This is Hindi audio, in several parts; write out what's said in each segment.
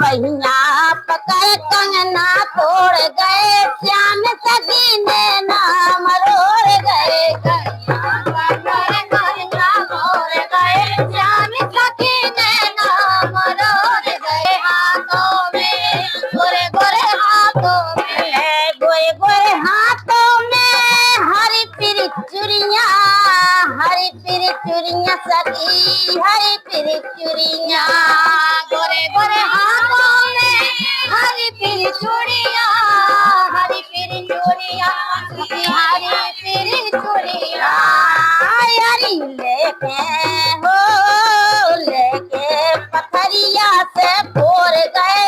बहिया पकड़ कंगना तोड़ गए श्याम सखी ने नाम रोड़ गए श्याम सखी ने नाम रोड़ गए हाथों में गोरे गोरे हाथों में गोरे गोरे हाथों में हरी पीरी चूड़ियां सखी हरी पीरी चूड़ियां गोरे गोरे हाथों में हरी पीरी चूड़ियां हरी पीरी चूड़ियां हरी पीरी चूड़ियां हरी लेके पथरिया से फोड़ गए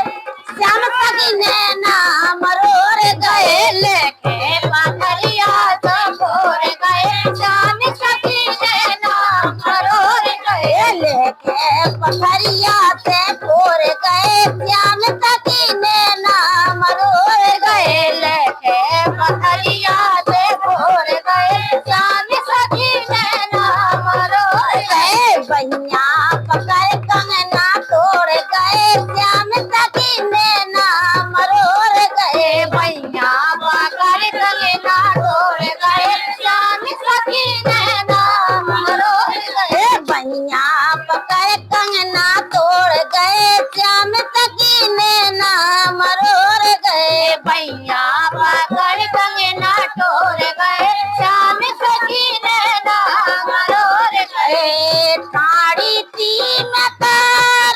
श्याम सखी ने नाम रोड़ गए लेके पथरिया से फोड़ गए श्याम सखी ने नाम रोड़ गए लेके पथरिया से फोड़ गए श्याम सखी ने नाम रोड़ गए लेके पथरिया से फोड़ गए श्याम सखी ने नाम रोड़ गए बहिया पकड़ कंगना तोड़ गए श्याम सखी ने नाम रोड़ गए बहिया पकड़ कंगना तोड़ गए श्याम सखी ने नाम रोड़ गए बहिया पकड़ कंगना तोड़ गए श्याम सखी ने नाम रोड़ गए बहिया पकड़ कंगना तोड़ गए श्याम सखी ने नाम रोड़ गए साड़ी थी मता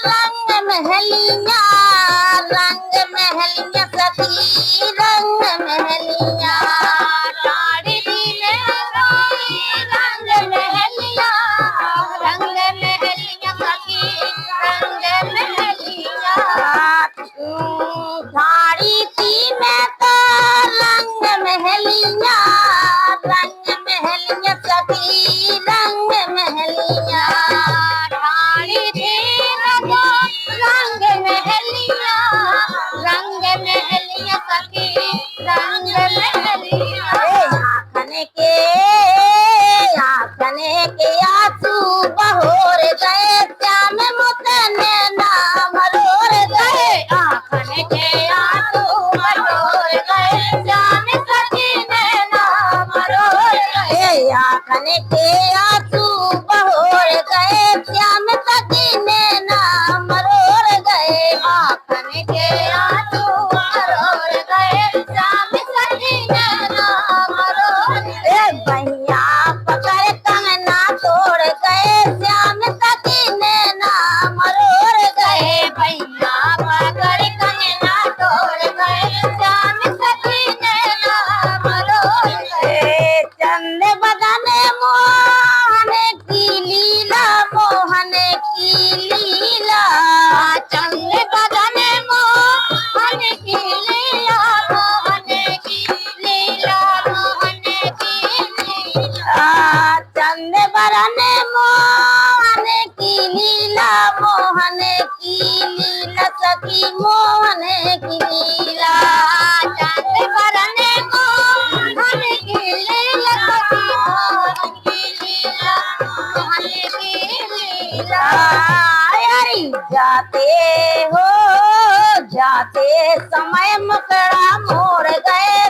रंग महलिया सखी रंग महलिया साड़ी थी रंग महलिया सखी रंग महलिया साड़ी थी मैं तो रंग महलिया सखी रंग महलिया साड़ी थी रंग महलिया सखी रंग महलिया आखने के आंसू बहोर गए श्याम मुतने नाम रोड़ गए आखने के आंसू बहोर गए श्याम सखी ने नाम रोड़ गए आखने के आंसू बहोर गए श्याम सखी ने नाम रोड़ गए आखने के आंसू बहोर गए श्याम सखी ने नाम रोड़ गए बहिया पकड़ कंगना तोड़ गए श्याम सखी ने नाम रोड़ गए बहिया पकड़ कंगना तोड़ गए श्याम सखी ने नाम रोड़ गए चंद बदन मोहन की लीला चंद बदन मोहन की लीला चंद बरन मोहन की लीला सखी मोहन की लीला चंद बरन मोहन की लीला सखी मोहन की लीला यारी जाते समय मुकड़ा मोड़ गए